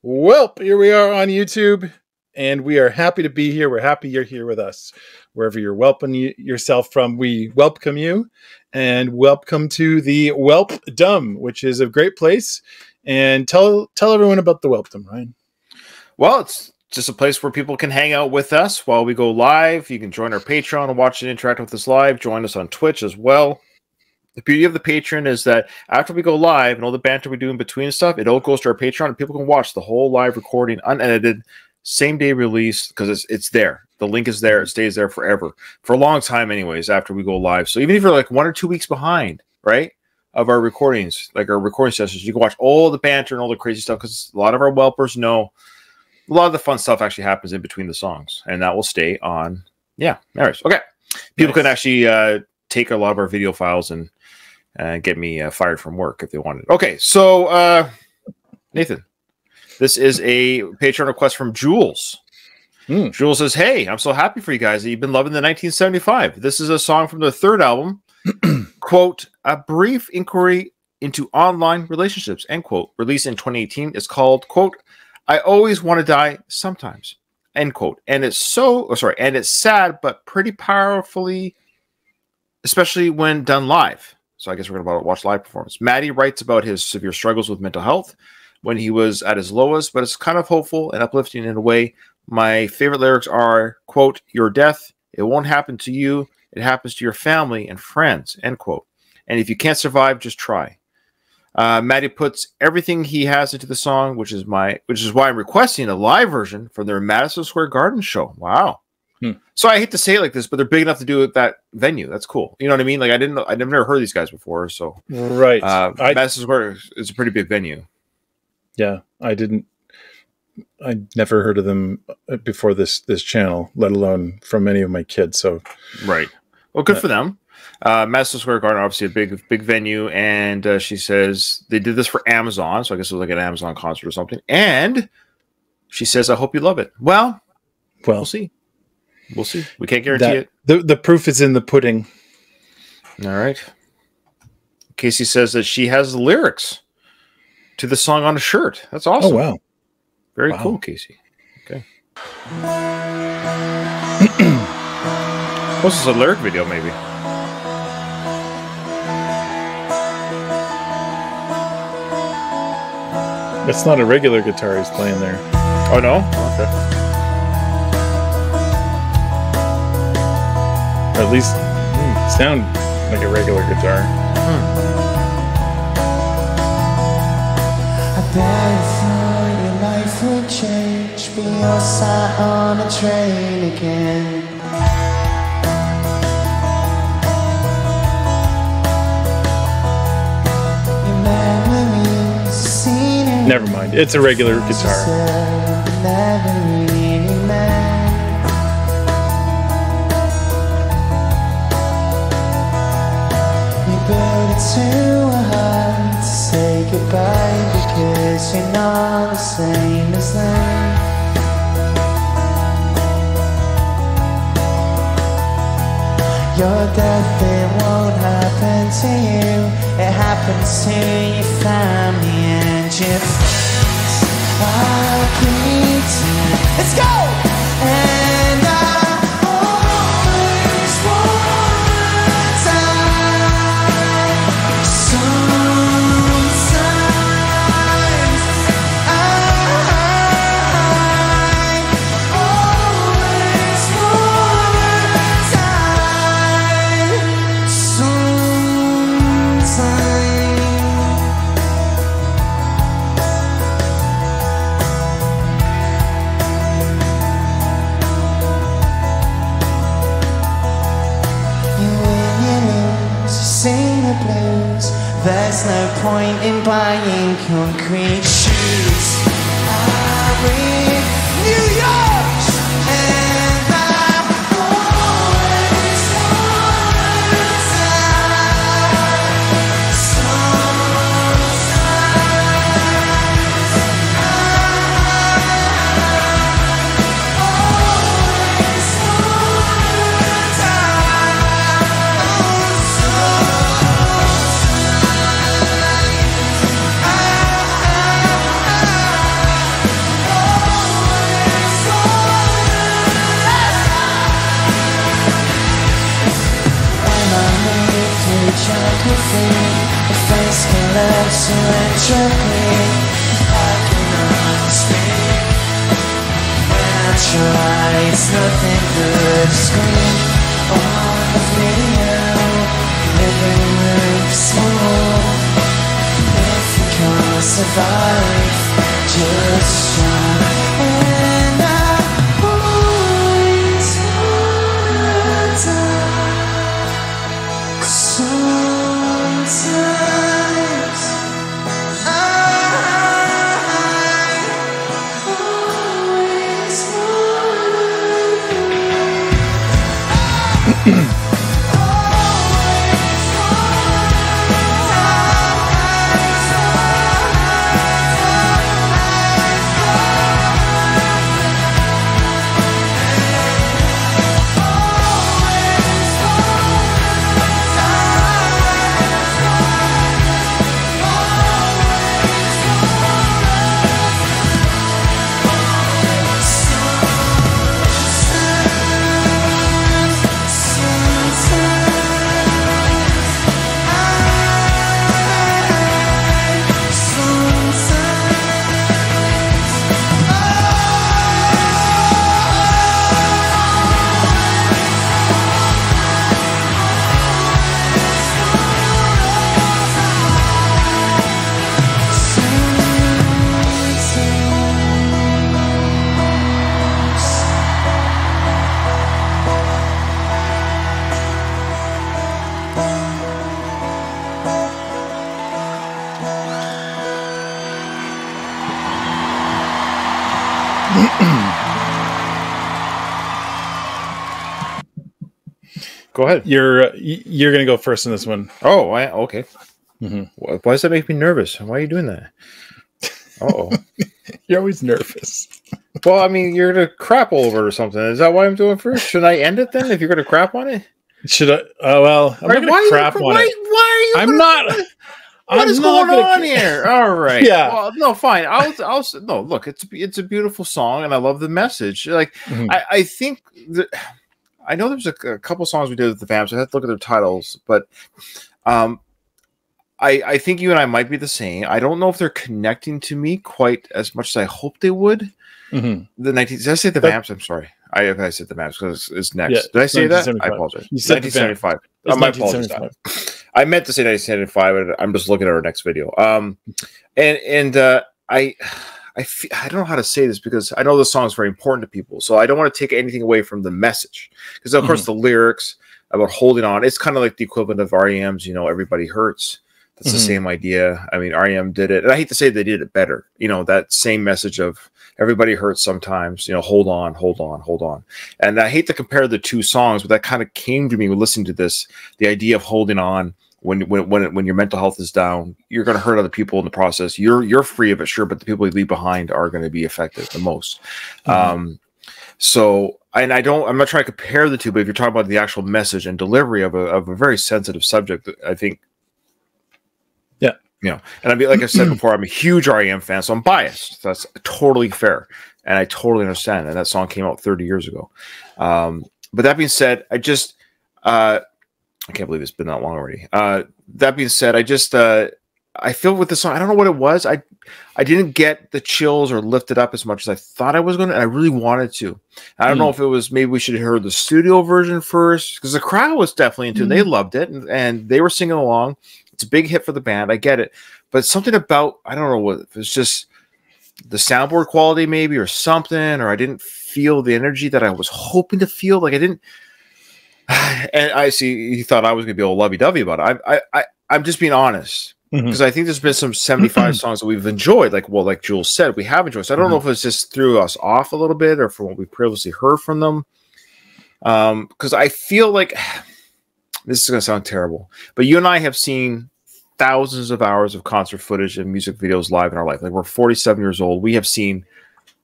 Welp, here we are on YouTube, and we are happy to be here. We're happy you're here with us. Wherever you're welping yourself from, we welcome you, and welcome to the Welpdom, which is a great place. And tell everyone about the Welpdom, Ryan. Well, it's just a place where people can hang out with us while we go live. You can join our Patreon and watch and interact with us live. Join us on Twitch as well. The beauty of the Patreon is that after we go live and all the banter we do in between stuff, it all goes to our Patreon and people can watch the whole live recording unedited, same day release, because it's there. The link is there. It stays there forever. For a long time anyways, after we go live. So even if you're like 1 or 2 weeks behind, right, of our recordings, like our recording sessions, you can watch all the banter and all the crazy stuff, because a lot of our Welpers know a lot of the fun stuff actually happens in between the songs, and that will stay on. Yeah, anyways, okay. People can actually take a lot of our video files and get me fired from work if they wanted. Okay, so Nathan, this is a Patreon request from Jules. Jules says, "Hey, I'm so happy for you guys that you've been loving the 1975. This is a song from their third album, quote, a brief inquiry into online relationships, end quote, released in 2018. It's called, quote, I always want to die sometimes, end quote. And it's and it's sad, but pretty powerfully, especially when done live." So I guess we're going to watch live performance. Maddie writes about his severe struggles with mental health when he was at his lowest, but it's kind of hopeful and uplifting in a way. My favorite lyrics are, quote, your death, it won't happen to you. It happens to your family and friends, end quote. And if you can't survive, just try. Maddie puts everything he has into the song, which is why I'm requesting a live version from their Madison Square Garden show. Wow. So I hate to say it like this, but they're big enough to do it at that venue. That's cool. You know what I mean? Like I've never heard these guys before. So right, Madison Square is a pretty big venue. Yeah, I never heard of them before this channel, let alone from any of my kids. So right. Well, good for them. Madison Square Garden, obviously a big venue, and she says they did this for Amazon, so I guess it was like an Amazon concert or something. And she says, "I hope you love it." Well, we'll see. We'll see. We can't guarantee it. The proof is in the pudding. All right. Casey says that she has the lyrics to the song on a shirt. That's awesome. Oh, wow. Very cool, Casey. Okay. This is a lyric video, maybe. That's not a regular guitar he's playing there. Oh, no? Okay. Or at least sound like a regular guitar. I bet thought your life would change, be all sat on a train again. Your memories, seen. Never mind. It's a regular guitar. Never really meant. Build it too hard to say goodbye because you're not the same as them. Your death, it won't happen to you. It happens to your family and your friends. I'll pretend. Let's go! And I always want to die. Sometimes I always want to die. Sometimes. Sing the blues. There's no point in buying concrete shoes. I read New York, and I always want to die. Sometimes I always want to die. that's electrically. I cannot speak. When I try, it's nothing but a scream. On the video, living loops more. If you can't survive, just try. And I always wanna die. Sometimes I always wanna Go ahead. You're gonna go first in this one. Oh, okay. Mm-hmm. Why does that make me nervous? Why are you doing that? Uh-oh. You're always nervous. Well, I mean, you're gonna crap all over it or something. Is that why I'm doing first? Should I end it then if you're gonna crap on it? Should I? Oh well, I'm not gonna crap on it. Why are you? I'm not. What is going on here? All right. Yeah. Well, no, fine. I'll. No, look, it's a beautiful song, and I love the message. Like, I think that. I know there's a couple songs we did with the Vamps. I have to look at their titles, but I think you and I might be the same. I don't know if they're connecting to me quite as much as I hope they would. The 19. Did I say the Vamps? I'm sorry. I said the Vamps because it's next. Yeah, did I say that? I apologize. You said 1975. My apologies. I meant to say 1975, and I'm just looking at our next video. I don't know how to say this because I know the song is very important to people. So I don't want to take anything away from the message. Because, of course, the lyrics about holding on, it's kind of like the equivalent of REM's, Everybody Hurts. That's the same idea. I mean, REM did it. And I hate to say they did it better. That same message of everybody hurts sometimes, hold on, hold on, hold on. And I hate to compare the two songs, but that kind of came to me when listening to this, the idea of holding on. When your mental health is down, you're going to hurt other people in the process. You're free of it, sure, but the people you leave behind are going to be affected the most. So, and I'm not trying to compare the two, but if you're talking about the actual message and delivery of a very sensitive subject, I think, and like I said before, I'm a huge REM fan, so I'm biased. That's totally fair, and I totally understand. And that song came out 30 years ago. But that being said, I can't believe it's been that long already. That being said, I feel with this song, I don't know what it was. I didn't get the chills or lift it up as much as I thought I was going to, and I really wanted to. I don't know if it was maybe we should have heard the studio version first, because the crowd was definitely into it. They loved it, and they were singing along. It's a big hit for the band. I get it. But something about, I don't know what, if it's just the soundboard quality maybe or something, or I didn't feel the energy that I was hoping to feel. Like I didn't. And I see you thought I was going to be all lovey-dovey about it. I'm just being honest because I think there's been some 75 songs that we've enjoyed. Like Jules said, we have enjoyed. So I don't know if it's just threw us off a little bit or from what we previously heard from them. Because I feel like this is going to sound terrible, but you and I have seen thousands of hours of concert footage and music videos live in our life. Like we're 47 years old. We have seen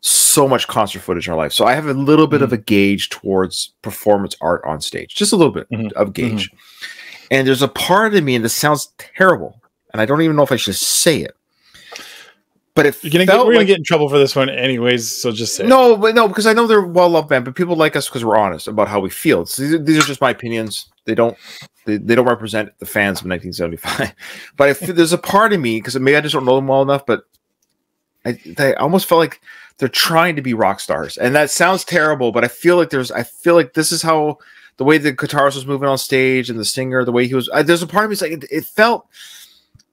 so much concert footage in our life. So I have a little bit of a gauge towards performance art on stage, just a little bit of gauge. And there's a part of me, and this sounds terrible, and I don't even know if I should say it, but it we're gonna get in trouble for this one anyways. So just say no, but no, because I know they're well loved band, but people like us because we're honest about how we feel. So these are just my opinions. They don't represent the fans of 1975. But there's a part of me, because maybe I just don't know them well enough, but I almost felt like they're trying to be rock stars, and that sounds terrible. But I feel like this is how the way the guitarist was moving on stage and the singer, the way he was. There's a part of me, it's like it felt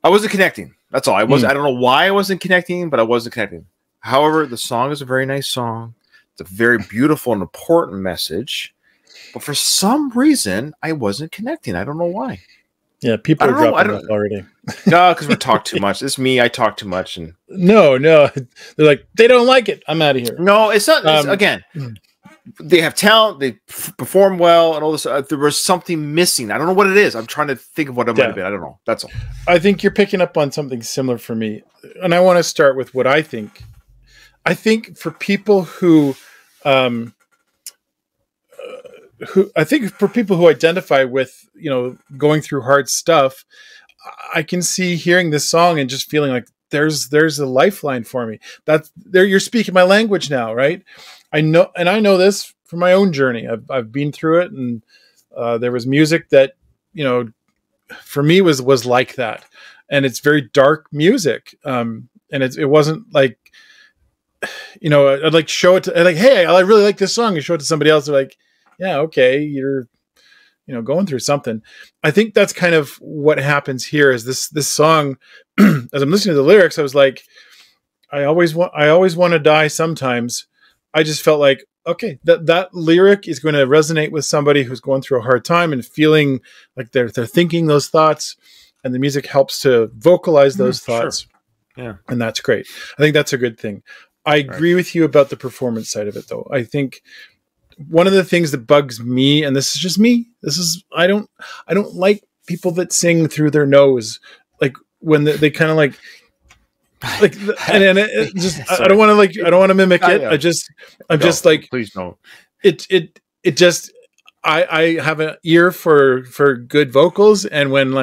I wasn't connecting. That's all. I don't know why I wasn't connecting, but I wasn't connecting. However, the song is a very nice song. It's a very beautiful and important message. But for some reason, I wasn't connecting. I don't know why. Yeah, people are dropping off already. No, because we talk too much. It's me. I talk too much. And no. They're like, they don't like it. I'm out of here. No, it's not. Again, they have talent. They perform well and all this. There was something missing. I don't know what it is. I'm trying to think of what it might have been. I don't know. That's all. I think you're picking up on something similar for me. And I want to start with what I think. I think for people who identify with, going through hard stuff, I can see hearing this song and just feeling like there's a lifeline for me. You're speaking my language now, right? I know this from my own journey. I've been through it, and there was music that, for me was like that, and it's very dark music. And it wasn't like, I'd like show it to, like, hey, I really like this song, and show it to somebody else. They're like, yeah, okay, you're, going through something. I think that's kind of what happens here. Is this song? As I'm listening to the lyrics, I was like, I always want to die sometimes. I just felt like, okay, that lyric is going to resonate with somebody who's going through a hard time and feeling like they're thinking those thoughts, and the music helps to vocalize those thoughts. Sure. Yeah, and that's great. I think that's a good thing. I agree with you about the performance side of it, though. I think one of the things that bugs me, and this is just me, I don't like people that sing through their nose, like when they kind of like, and it just, I don't want to mimic it. I'm just like, please don't. It just, I have an ear for good vocals. And when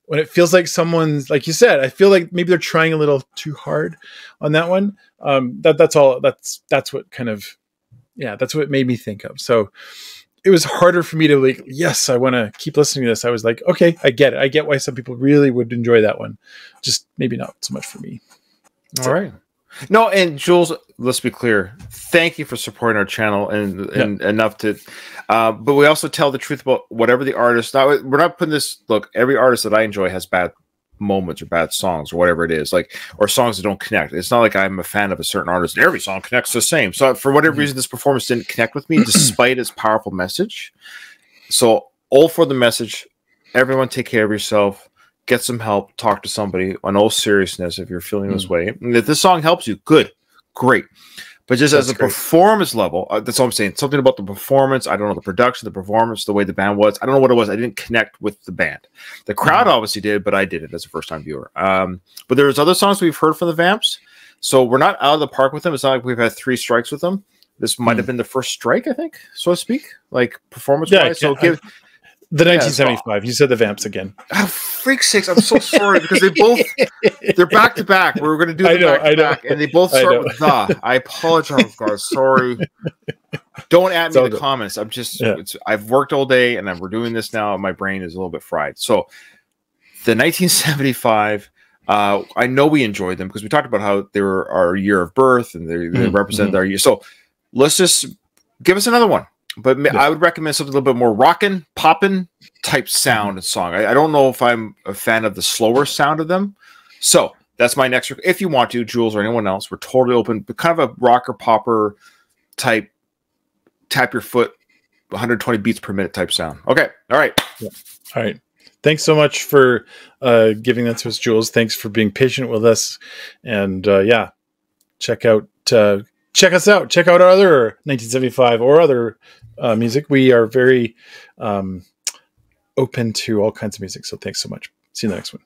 it feels like someone's, like you said, I feel like maybe they're trying a little too hard on that one. That's all. That's what kind of, that's what it made me think of. So it was harder for me to like, yes, I want to keep listening to this. I was like, okay, I get it. I get why some people really would enjoy that one. Just maybe not so much for me. All right. No, and Jules, let's be clear. Thank you for supporting our channel and enough to, but we also tell the truth about whatever the artist. Now, we're not putting this. Look, every artist that I enjoy has bad moments or bad songs or whatever it is, or songs that don't connect. It's not like I'm a fan of a certain artist and every song connects the same. So for whatever reason, this performance didn't connect with me despite its powerful message. So all for the message. Everyone take care of yourself. Get some help. Talk to somebody on all seriousness if you're feeling this way. And if this song helps you, good, great. But just as a performance level, that's all I'm saying. Something about the performance. I don't know the production, the performance, the way the band was. I don't know what it was. I didn't connect with the band. The crowd obviously did, but I didn't as a first-time viewer. But there's other songs we've heard from the Vamps. So we're not out of the park with them. It's not like we've had 3 strikes with them. This might have been the first strike, I think, so to speak, like performance-wise. So the 1975. You said the Vamps again. Oh, freak sakes! I'm so sorry because they're back to back. We were going to do them back to back, and they both start with the. I apologize, guys. Sorry. Don't add me in the comments. I'm just. I've worked all day, and we're doing this now. And my brain is a little bit fried. So, the 1975. I know we enjoyed them because we talked about how they were our year of birth and they represented our year. So, let's just give us another one. But I would recommend something a little bit more rockin', poppin' type sound and song. I don't know if I'm a fan of the slower sound of them. So that's my next. If you want to, Jules or anyone else, we're totally open. But kind of a rocker popper type, tap your foot, 120 beats per minute type sound. Okay. All right. All right. Thanks so much for giving that to us, Jules. Thanks for being patient with us. And check us out. Check out our other 1975 or other music. We are very open to all kinds of music. So thanks so much. See you in the next one.